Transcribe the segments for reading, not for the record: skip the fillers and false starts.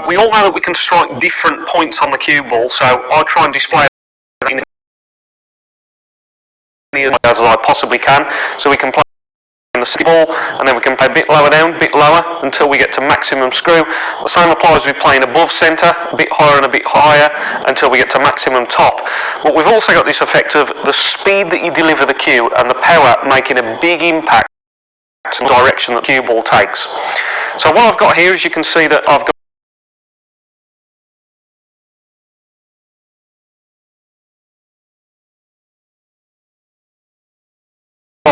we all know that we can strike different points on the cue ball, so I try and display it as I possibly can, so we can play in the ball, and then we can play a bit lower down, a bit lower, until we get to maximum screw. The same applies with playing above centre, a bit higher and a bit higher, until we get to maximum top. But we've also got this effect of the speed that you deliver the cue and the power making a big impact in the direction that the cue ball takes. So what I've got here is, you can see that I've got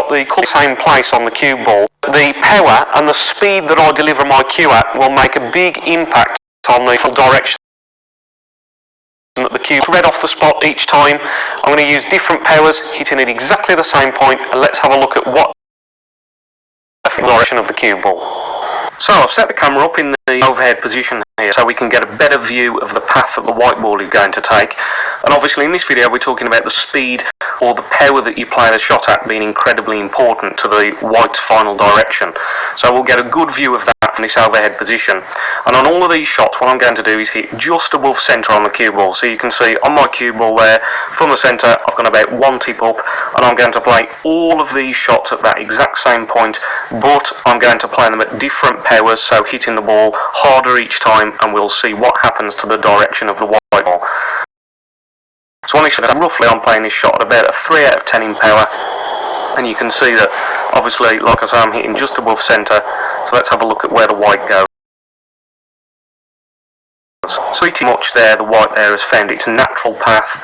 the same place on the cue ball. The power and the speed that I deliver my cue at will make a big impact on the direction that the cue thread off the spot each time. I'm going to use different powers, hitting at exactly the same point, and let's have a look at what the direction of the cue ball. So I've set the camera up in the overhead position here so we can get a better view of the path that the white ball is going to take. And obviously in this video we're talking about the speed or the power that you play the shot at being incredibly important to the white's final direction. So we'll get a good view of that from this overhead position. And on all of these shots, what I'm going to do is hit just above centre on the cue ball. So you can see on my cue ball there, from the centre, I've gone about one tip up, and I'm going to play all of these shots at that exact same point, but I'm going to play them at different powers, so hitting the ball harder each time, and we'll see what happens to the direction of the white ball. So on this shot, roughly I'm playing this shot at about a 3 out of 10 in power, and you can see that obviously, like I say, I'm hitting just above centre. So let's have a look at where the white goes. So pretty much there, the white there has found its natural path.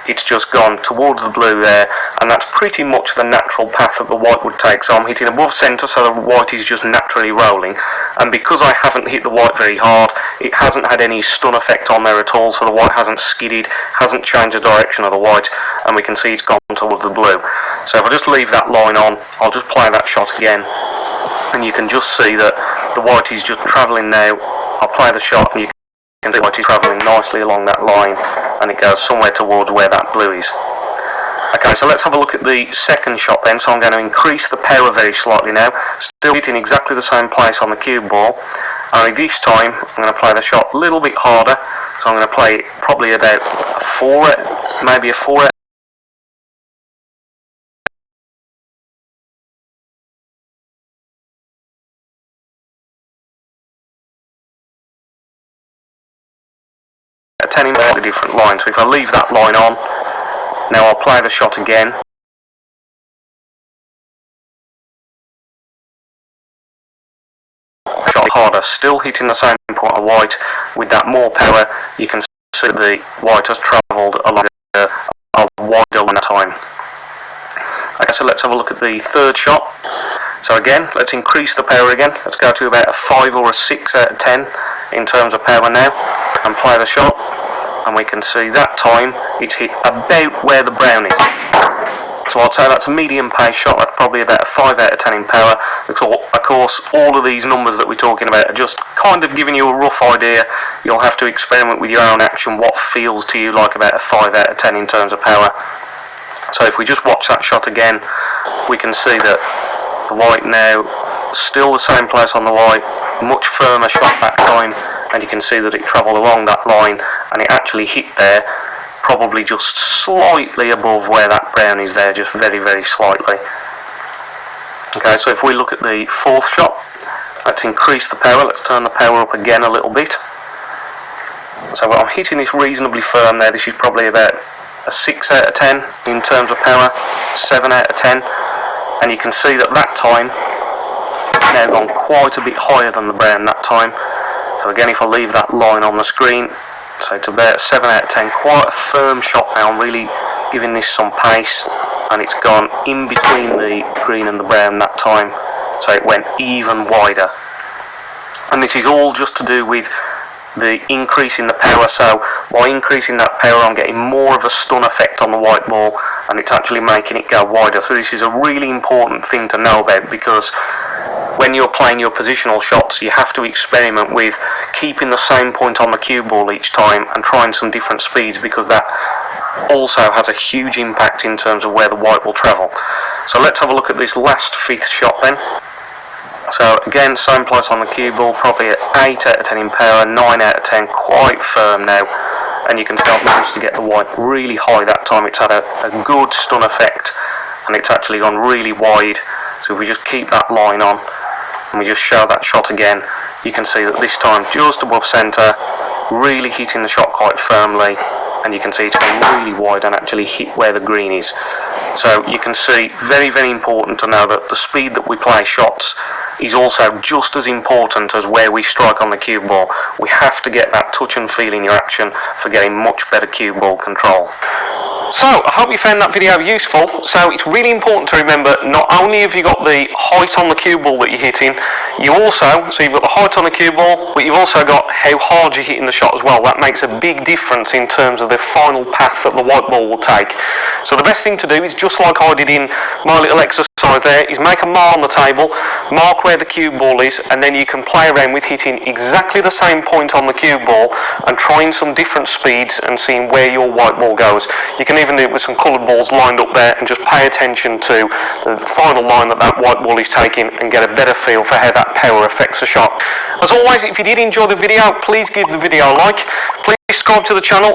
It's just gone towards the blue there, and that's pretty much the natural path that the white would take. So I'm hitting above centre, so the white is just naturally rolling, and because I haven't hit the white very hard, it hasn't had any stun effect on there at all, so the white hasn't skidded, hasn't changed the direction of the white, and we can see it's gone towards the blue. So if I just leave that line on, I'll just play that shot again, and you can just see that the white is just travelling now. I'll play the shot, and you can see the white is travelling nicely along that line, and it goes somewhere towards where that blue is. Okay, so let's have a look at the second shot then. So I'm going to increase the power very slightly now, still hitting exactly the same place on the cue ball, only this time I'm going to play the shot a little bit harder. So I'm going to play it probably about a 4, maybe a 4 out. In the different lines. So if I leave that line on, now I'll play the shot again. Shot harder, still hitting the same point of white with that more power. You can see the white has travelled along a wider line time. Okay, so let's have a look at the third shot. So again, let's increase the power again. Let's go to about a 5 or a 6 out of 10 in terms of power now, and play the shot. And we can see that time it's hit about where the brown is. So I'd say that's a medium pace shot. That's probably about a 5 out of 10 in power. Of course, all of these numbers that we're talking about are just kind of giving you a rough idea. You'll have to experiment with your own action what feels to you like about a 5 out of 10 in terms of power. So if we just watch that shot again, we can see that the white now, still the same place on the white, much firmer shot that time, and you can see that it travelled along that line, and it actually hit there, probably just slightly above where that brown is there, just very, very slightly. Okay, so if we look at the fourth shot, let's increase the power, let's turn the power up again a little bit. So I'm hitting this reasonably firm there. This is probably about a 6 out of 10 in terms of power, 7 out of 10, and you can see that that time now gone quite a bit higher than the brown that time. So again, if I leave that line on the screen, so it's about 7 out of 10, quite a firm shot now. I'm really giving this some pace, and it's gone in between the green and the brown that time, so it went even wider. And this is all just to do with the increase in the power. So by increasing that power, I'm getting more of a stun effect on the white ball, and it's actually making it go wider. So this is a really important thing to know about, because when you're playing your positional shots, you have to experiment with keeping the same point on the cue ball each time and trying some different speeds, because that also has a huge impact in terms of where the white will travel. So let's have a look at this last fifth shot then. So again, same place on the cue ball, probably at 8 out of 10 in power, 9 out of 10, quite firm now. And you can see I've managed to get the white really high that time. It's had a good stun effect, and it's actually gone really wide. So if we just keep that line on, and we just show that shot again, you can see that this time just above centre, really hitting the shot quite firmly, and you can see it's gone really wide and actually hit where the green is. So you can see, very, very important to know that the speed that we play shots is also just as important as where we strike on the cue ball. We have to get that touch and feel in your action for getting much better cue ball control. So, I hope you found that video useful. So, it's really important to remember, not only have you got the height on the cue ball that you're hitting, you've got the height on the cue ball, but you've also got how hard you're hitting the shot as well. That makes a big difference in terms of the final path that the white ball will take. So the best thing to do is, just like I did in my little exercise there, is make a mark on the table, mark where the cue ball is, and then you can play around with hitting exactly the same point on the cue ball and trying some different speeds and seeing where your white ball goes. You can even do it with some coloured balls lined up there and just pay attention to the final line that white ball is taking and get a better feel for how that power affects the shot. As always, if you did enjoy the video, please give the video a like, please subscribe to the channel.